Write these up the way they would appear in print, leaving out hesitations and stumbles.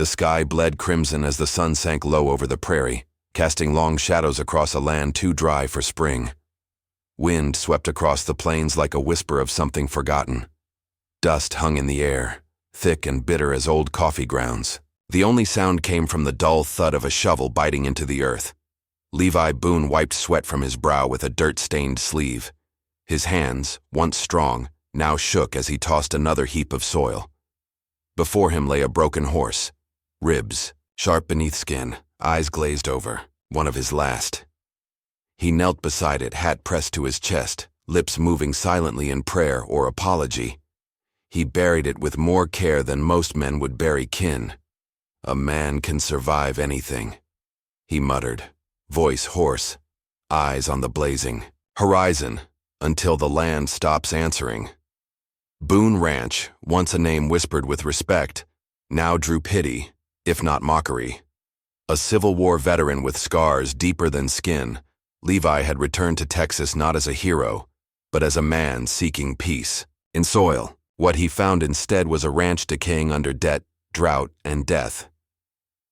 The sky bled crimson as the sun sank low over the prairie, casting long shadows across a land too dry for spring. Wind swept across the plains like a whisper of something forgotten. Dust hung in the air, thick and bitter as old coffee grounds. The only sound came from the dull thud of a shovel biting into the earth. Levi Boone wiped sweat from his brow with a dirt-stained sleeve. His hands, once strong, now shook as he tossed another heap of soil. Before him lay a broken horse, ribs, sharp beneath skin, eyes glazed over, one of his last. He knelt beside it, hat pressed to his chest, lips moving silently in prayer or apology. He buried it with more care than most men would bury kin. "A man can survive anything," he muttered, voice hoarse, eyes on the blazing horizon until the land stops answering. Boone Ranch, once a name whispered with respect, now drew pity, if not mockery. A Civil War veteran with scars deeper than skin, Levi had returned to Texas not as a hero, but as a man seeking peace. In soil, what he found instead was a ranch decaying under debt, drought, and death.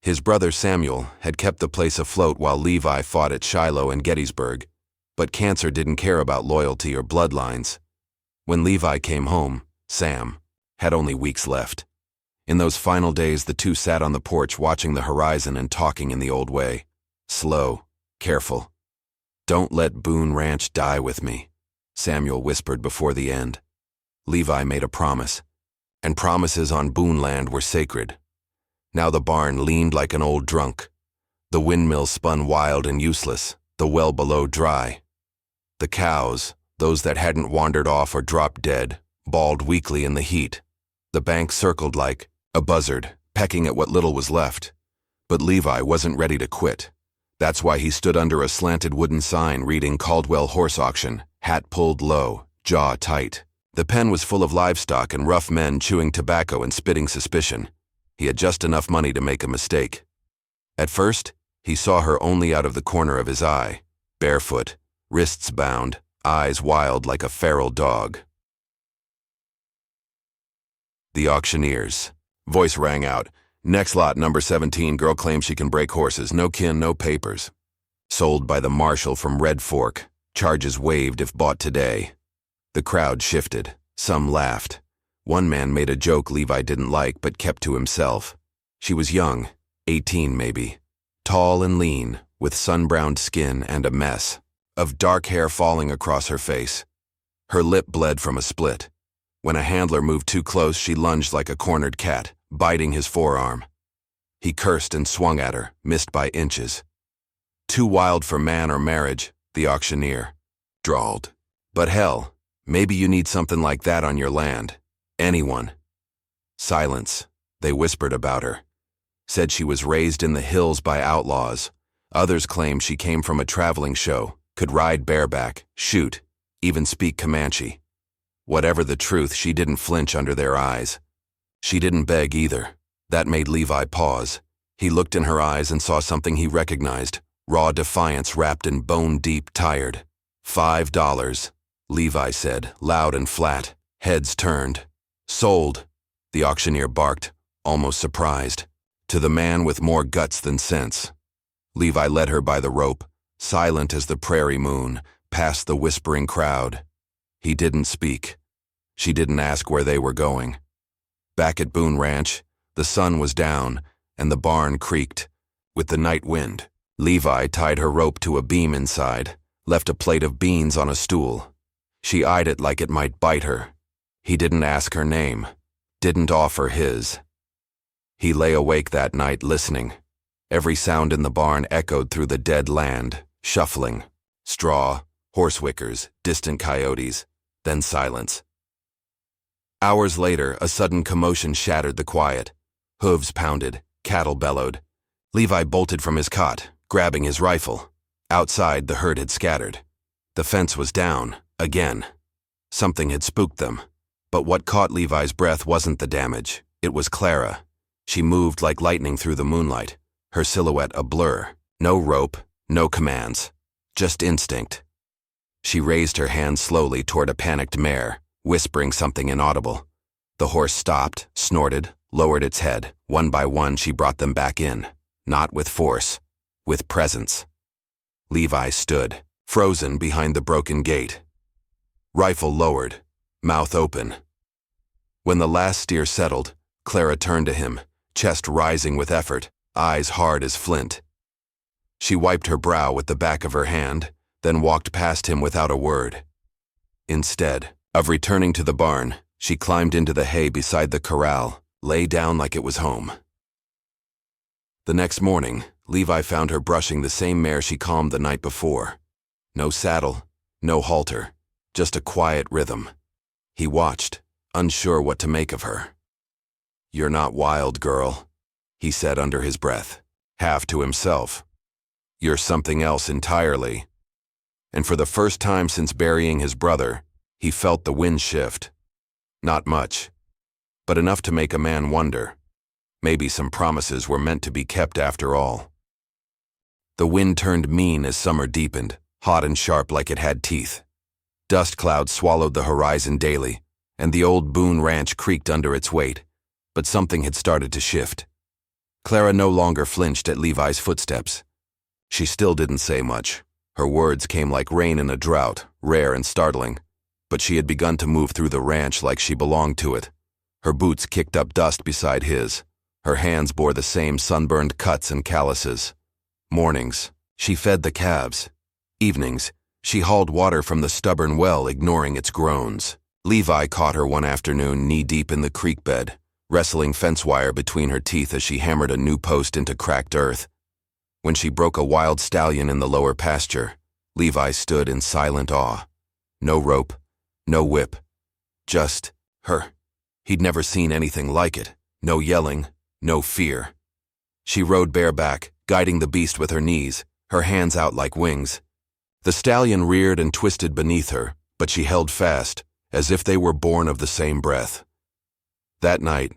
His brother Samuel had kept the place afloat while Levi fought at Shiloh and Gettysburg, but cancer didn't care about loyalty or bloodlines. When Levi came home, Sam had only weeks left. In those final days, the two sat on the porch watching the horizon and talking in the old way. Slow, careful. "Don't let Boone Ranch die with me," Samuel whispered before the end. Levi made a promise, and promises on Boone land were sacred. Now the barn leaned like an old drunk. The windmill spun wild and useless, the well below dry. The cows, those that hadn't wandered off or dropped dead, bawled weakly in the heat. The bank circled like a buzzard, pecking at what little was left. But Levi wasn't ready to quit. That's why he stood under a slanted wooden sign reading Caldwell Horse Auction, hat pulled low, jaw tight. The pen was full of livestock and rough men chewing tobacco and spitting suspicion. He had just enough money to make a mistake. At first, he saw her only out of the corner of his eye, barefoot, wrists bound, eyes wild like a feral dog. The auctioneers. Voice rang out. "Next lot, number 17, girl claims she can break horses, no kin, no papers. Sold by the marshal from Red Fork, charges waived if bought today." The crowd shifted. Some laughed. One man made a joke Levi didn't like but kept to himself. She was young, 18 maybe, tall and lean, with sun-browned skin and a mess of dark hair falling across her face. Her lip bled from a split. When a handler moved too close, she lunged like a cornered cat, biting his forearm. He cursed and swung at her, missed by inches. "Too wild for man or marriage," the auctioneer drawled. "But hell, maybe you need something like that on your land. Anyone." Silence. They whispered about her. Said she was raised in the hills by outlaws. Others claimed she came from a traveling show, could ride bareback, shoot, even speak Comanche. Whatever the truth, she didn't flinch under their eyes. She didn't beg either. That made Levi pause. He looked in her eyes and saw something he recognized, raw defiance wrapped in bone-deep tired. $5, Levi said, loud and flat, heads turned. "Sold," the auctioneer barked, almost surprised, to the man with more guts than sense. Levi led her by the rope, silent as the prairie moon, past the whispering crowd. He didn't speak. She didn't ask where they were going. Back at Boone Ranch, the sun was down, and the barn creaked. With the night wind, Levi tied her rope to a beam inside, left a plate of beans on a stool. She eyed it like it might bite her. He didn't ask her name, didn't offer his. He lay awake that night listening. Every sound in the barn echoed through the dead land, shuffling. Straw, horse wickers, distant coyotes, then silence. Hours later, a sudden commotion shattered the quiet. Hooves pounded, cattle bellowed. Levi bolted from his cot, grabbing his rifle. Outside, the herd had scattered. The fence was down, again. Something had spooked them. But what caught Levi's breath wasn't the damage. It was Clara. She moved like lightning through the moonlight, her silhouette a blur. No rope, no commands, just instinct. She raised her hand slowly toward a panicked mare, whispering something inaudible. The horse stopped, snorted, lowered its head. One by one, she brought them back in, not with force, with presence. Levi stood, frozen behind the broken gate. Rifle lowered, mouth open. When the last steer settled, Clara turned to him, chest rising with effort, eyes hard as flint. She wiped her brow with the back of her hand, then walked past him without a word. Instead of returning to the barn, she climbed into the hay beside the corral, lay down like it was home. The next morning, Levi found her brushing the same mare she calmed the night before. No saddle, no halter, just a quiet rhythm. He watched, unsure what to make of her. "You're not wild, girl," he said under his breath, half to himself. "You're something else entirely." And for the first time since burying his brother, he felt the wind shift. Not much, but enough to make a man wonder. Maybe some promises were meant to be kept after all. The wind turned mean as summer deepened, hot and sharp like it had teeth. Dust clouds swallowed the horizon daily, and the old Boone ranch creaked under its weight, but something had started to shift. Clara no longer flinched at Levi's footsteps. She still didn't say much. Her words came like rain in a drought, rare and startling, but she had begun to move through the ranch like she belonged to it. Her boots kicked up dust beside his. Her hands bore the same sunburned cuts and calluses. Mornings, she fed the calves. Evenings, she hauled water from the stubborn well, ignoring its groans. Levi caught her one afternoon knee-deep in the creek bed, wrestling fence wire between her teeth as she hammered a new post into cracked earth. When she broke a wild stallion in the lower pasture, Levi stood in silent awe. No rope, no whip, just her. He'd never seen anything like it. No yelling, no fear. She rode bareback, guiding the beast with her knees, her hands out like wings. The stallion reared and twisted beneath her, but she held fast, as if they were born of the same breath. That night,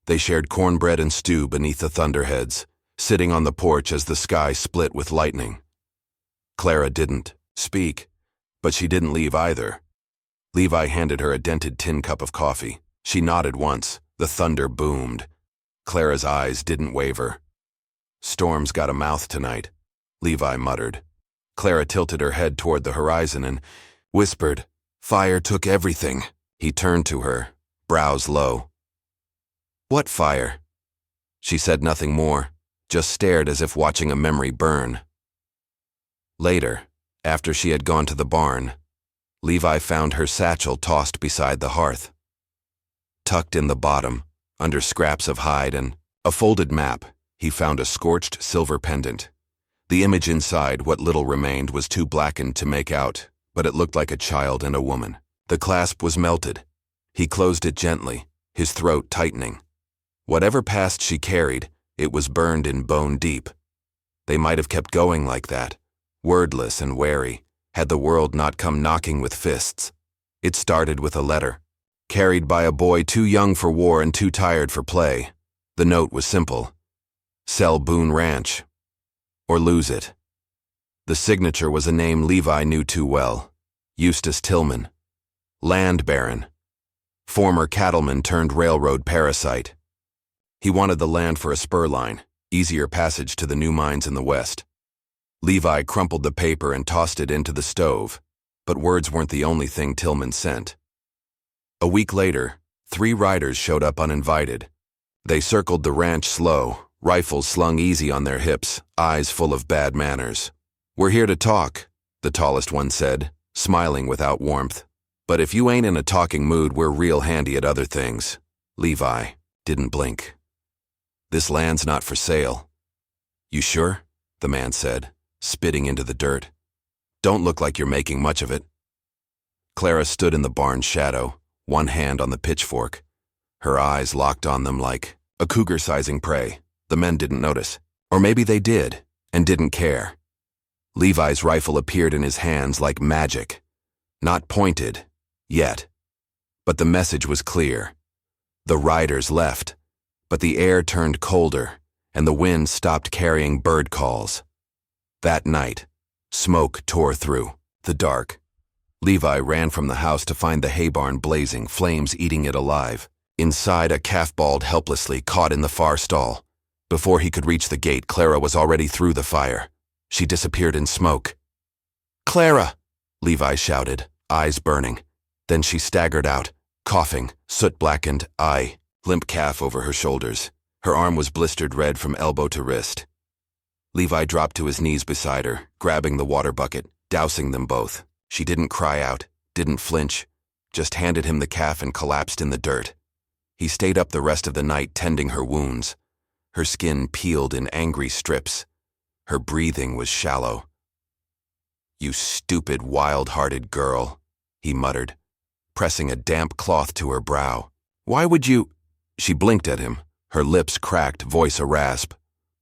they shared cornbread and stew beneath the thunderheads, sitting on the porch as the sky split with lightning. Clara didn't speak, but she didn't leave either. Levi handed her a dented tin cup of coffee. She nodded once. The thunder boomed. Clara's eyes didn't waver. "Storm's got a mouth tonight," Levi muttered. Clara tilted her head toward the horizon and whispered, "Fire took everything." He turned to her, brows low. "What fire?" She said nothing more, just stared as if watching a memory burn. Later, after she had gone to the barn, Levi found her satchel tossed beside the hearth. Tucked in the bottom, under scraps of hide and a folded map, he found a scorched silver pendant. The image inside, what little remained, was too blackened to make out, but it looked like a child and a woman. The clasp was melted. He closed it gently, his throat tightening. Whatever past she carried, it was burned in bone deep. They might have kept going like that, wordless and wary, had the world not come knocking with fists. It started with a letter, carried by a boy too young for war and too tired for play. The note was simple: "Sell Boone Ranch, or lose it." The signature was a name Levi knew too well: Eustace Tillman. Land baron. Former cattleman turned railroad parasite. He wanted the land for a spur line, easier passage to the new mines in the west. Levi crumpled the paper and tossed it into the stove, but words weren't the only thing Tillman sent. A week later, 3 riders showed up uninvited. They circled the ranch slow, rifles slung easy on their hips, eyes full of bad manners. "We're here to talk," the tallest one said, smiling without warmth. "But if you ain't in a talking mood, we're real handy at other things." Levi didn't blink. "This land's not for sale." "You sure?" the man said, spitting into the dirt. "Don't look like you're making much of it." Clara stood in the barn's shadow, one hand on the pitchfork. Her eyes locked on them like a cougar sizing prey. The men didn't notice. Or maybe they did, and didn't care. Levi's rifle appeared in his hands like magic. Not pointed, yet. But the message was clear. The riders left, but the air turned colder, and the wind stopped carrying bird calls. That night, smoke tore through the dark. Levi ran from the house to find the hay barn blazing, flames eating it alive. Inside, a calf bawled helplessly, caught in the far stall. Before he could reach the gate, Clara was already through the fire. She disappeared in smoke. "Clara!" Levi shouted, eyes burning. Then she staggered out, coughing, soot-blackened eye, limp calf over her shoulders. Her arm was blistered red from elbow to wrist. Levi dropped to his knees beside her, grabbing the water bucket, dousing them both. She didn't cry out, didn't flinch, just handed him the calf and collapsed in the dirt. He stayed up the rest of the night tending her wounds. Her skin peeled in angry strips. Her breathing was shallow. "You stupid, wild-hearted girl," he muttered, pressing a damp cloth to her brow. "Why would you—" She blinked at him, her lips cracked, voice a rasp.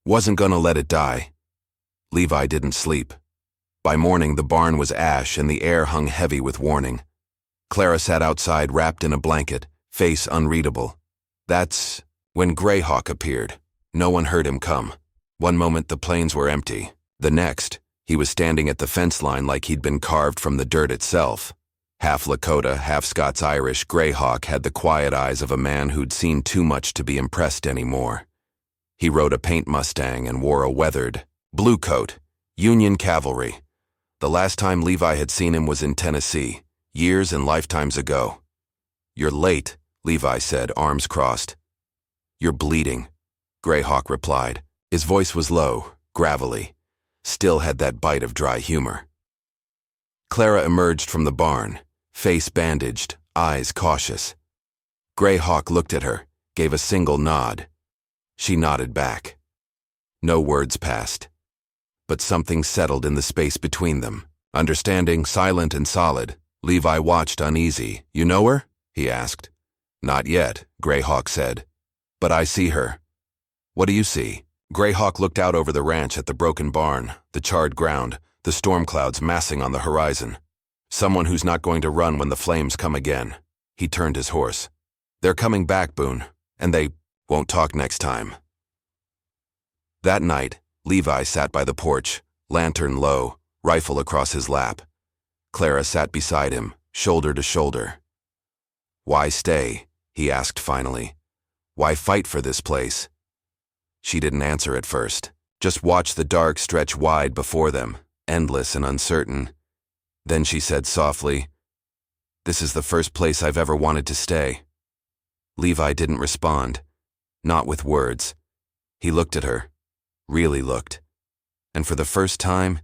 "Wasn't gonna let it die." Levi didn't sleep. By morning, the barn was ash and the air hung heavy with warning. Clara sat outside wrapped in a blanket, face unreadable. That's when Greyhawk appeared. No one heard him come. One moment the plains were empty. The next, he was standing at the fence line like he'd been carved from the dirt itself. Half Lakota, half Scots-Irish, Greyhawk had the quiet eyes of a man who'd seen too much to be impressed anymore. He rode a paint Mustang and wore a weathered, blue coat, Union cavalry. The last time Levi had seen him was in Tennessee, years and lifetimes ago. "You're late," Levi said, arms crossed. "You're bleeding," Greyhawk replied. His voice was low, gravelly, still had that bite of dry humor. Clara emerged from the barn, face bandaged, eyes cautious. Greyhawk looked at her, gave a single nod. She nodded back. No words passed. But something settled in the space between them. Understanding, silent and solid, Levi watched uneasy. "You know her?" he asked. "Not yet," Greyhawk said. "But I see her." "What do you see?" Greyhawk looked out over the ranch at the broken barn, the charred ground, the storm clouds massing on the horizon. "Someone who's not going to run when the flames come again." He turned his horse. "They're coming back, Boone, and they won't talk next time." That night, Levi sat by the porch, lantern low, rifle across his lap. Clara sat beside him, shoulder to shoulder. "Why stay?" he asked finally. "Why fight for this place?" She didn't answer at first, just watched the dark stretch wide before them, endless and uncertain. Then she said softly, "This is the first place I've ever wanted to stay." Levi didn't respond, not with words. He looked at her, really looked. And for the first time,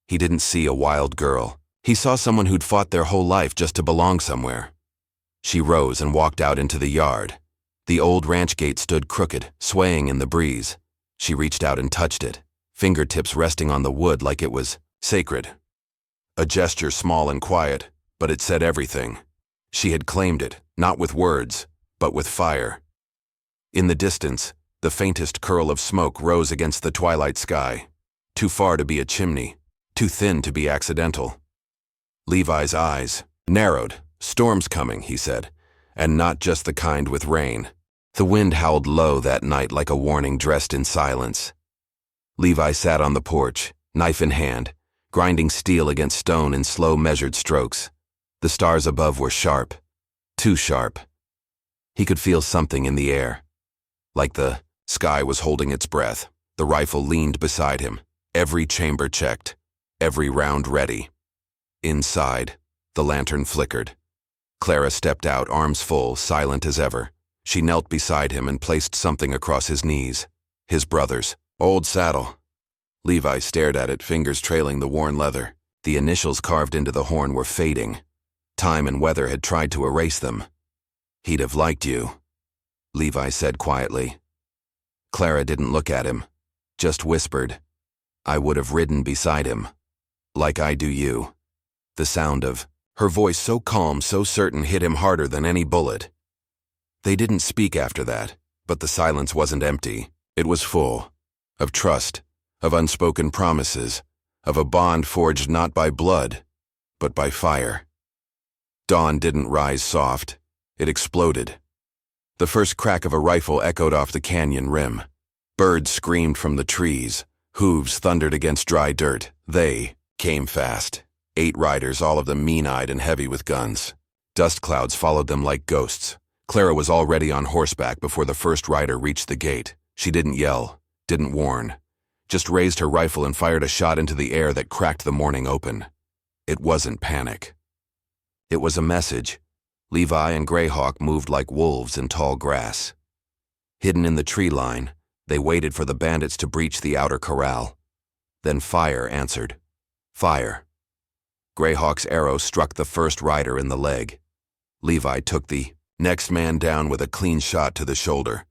he didn't see a wild girl. He saw someone who'd fought their whole life just to belong somewhere. She rose and walked out into the yard. The old ranch gate stood crooked, swaying in the breeze. She reached out and touched it, fingertips resting on the wood like it was sacred. A gesture small and quiet, but it said everything. She had claimed it, not with words, but with fire. In the distance, the faintest curl of smoke rose against the twilight sky. Too far to be a chimney, too thin to be accidental. Levi's eyes narrowed. "Storm's coming," he said, "and not just the kind with rain." The wind howled low that night like a warning dressed in silence. Levi sat on the porch, knife in hand, grinding steel against stone in slow, measured strokes. The stars above were sharp, too sharp. He could feel something in the air, like the sky was holding its breath. The rifle leaned beside him, every chamber checked, every round ready. Inside, the lantern flickered. Clara stepped out, arms full, silent as ever. She knelt beside him and placed something across his knees. His brother's old saddle. Levi stared at it, fingers trailing the worn leather. The initials carved into the horn were fading. Time and weather had tried to erase them. "He'd have liked you," Levi said quietly. Clara didn't look at him, just whispered, "I would have ridden beside him, like I do you." The sound of her voice, so calm, so certain, hit him harder than any bullet. They didn't speak after that, but the silence wasn't empty. It was full of trust, of unspoken promises, of a bond forged not by blood, but by fire. Dawn didn't rise soft. It exploded. The first crack of a rifle echoed off the canyon rim. Birds screamed from the trees. Hooves thundered against dry dirt. They came fast. 8 riders, all of them mean-eyed and heavy with guns. Dust clouds followed them like ghosts, Clara was already on horseback before the first rider reached the gate. She didn't yell, didn't warn, just raised her rifle and fired a shot into the air that cracked the morning open. It wasn't panic. It was a message. Levi and Greyhawk moved like wolves in tall grass. Hidden in the tree line, they waited for the bandits to breach the outer corral. Then fire answered. Fire. Greyhawk's arrow struck the first rider in the leg. Levi took the next man down with a clean shot to the shoulder.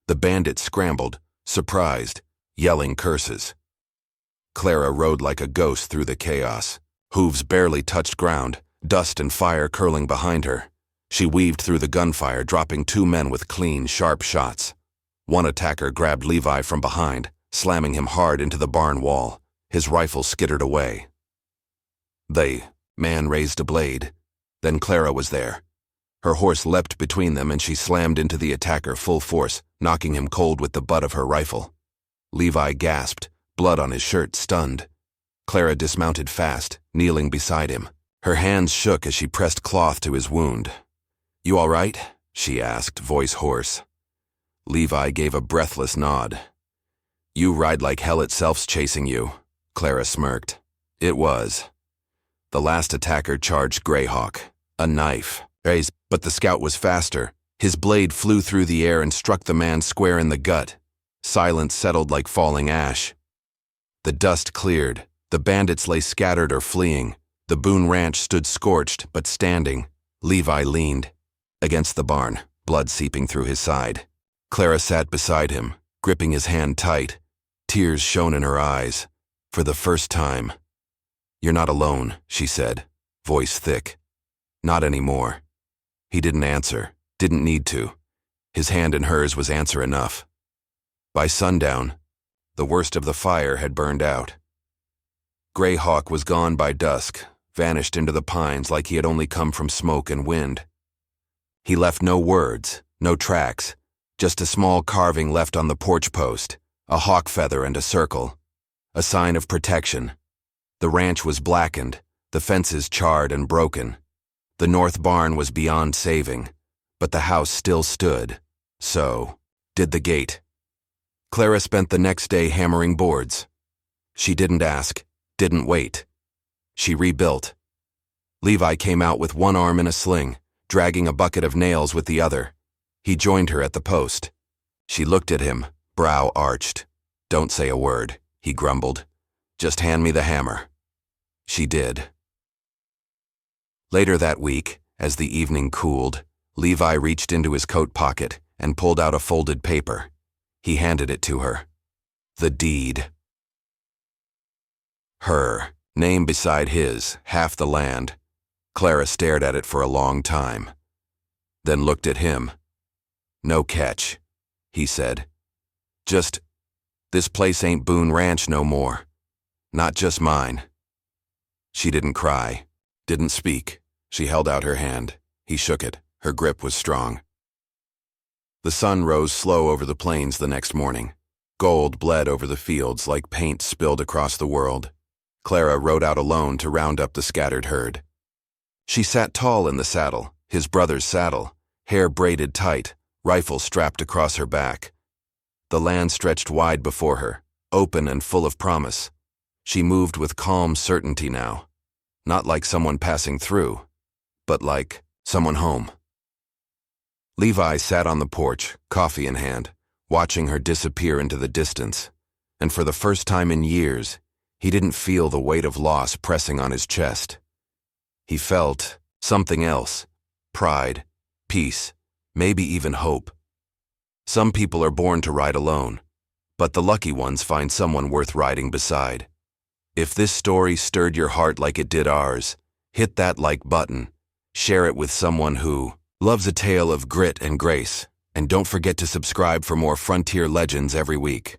The bandits scrambled, surprised, yelling curses. Clara rode like a ghost through the chaos. Hooves barely touched ground, dust and fire curling behind her. She weaved through the gunfire, dropping 2 men with clean, sharp shots. One attacker grabbed Levi from behind, slamming him hard into the barn wall. His rifle skittered away. The man raised a blade. Then Clara was there. Her horse leapt between them and she slammed into the attacker full force, knocking him cold with the butt of her rifle. Levi gasped, blood on his shirt, stunned. Clara dismounted fast, kneeling beside him. Her hands shook as she pressed cloth to his wound. "You all right?" she asked, voice hoarse. Levi gave a breathless nod. "You ride like hell itself's chasing you," Clara smirked. It was. The last attacker charged Greyhawk. A knife. But the scout was faster. His blade flew through the air and struck the man square in the gut. Silence settled like falling ash. The dust cleared. The bandits lay scattered or fleeing. The Boone ranch stood scorched, but standing. Levi leaned against the barn, blood seeping through his side. Clara sat beside him, gripping his hand tight. Tears shone in her eyes. For the first time. "You're not alone," she said, voice thick. "Not anymore." He didn't answer, didn't need to. His hand in hers was answer enough. By sundown, the worst of the fire had burned out. Greyhawk was gone by dusk, vanished into the pines like he had only come from smoke and wind. He left no words, no tracks, just a small carving left on the porch post, a hawk feather and a circle, a sign of protection. The ranch was blackened, the fences charred and broken. The north barn was beyond saving, but the house still stood. So did the gate. Clara spent the next day hammering boards. She didn't ask, didn't wait. She rebuilt. Levi came out with one arm in a sling, dragging a bucket of nails with the other. He joined her at the post. She looked at him, brow arched. "Don't say a word," he grumbled. "Just hand me the hammer." She did. Later that week, as the evening cooled, Levi reached into his coat pocket and pulled out a folded paper. He handed it to her. The deed. Her name beside his, half the land. Clara stared at it for a long time, then looked at him. "No catch," he said. "Just, this place ain't Boone Ranch no more. Not just mine." She didn't cry, didn't speak. She held out her hand. He shook it. Her grip was strong. The sun rose slow over the plains the next morning. Gold bled over the fields like paint spilled across the world. Clara rode out alone to round up the scattered herd. She sat tall in the saddle, his brother's saddle, hair braided tight, rifle strapped across her back. The land stretched wide before her, open and full of promise. She moved with calm certainty now, not like someone passing through, but like someone home. Levi sat on the porch, coffee in hand, watching her disappear into the distance, and for the first time in years, he didn't feel the weight of loss pressing on his chest. He felt something else, pride, peace, maybe even hope. Some people are born to ride alone, but the lucky ones find someone worth riding beside. If this story stirred your heart like it did ours, hit that like button, share it with someone who loves a tale of grit and grace, and don't forget to subscribe for more Frontier Legends every week.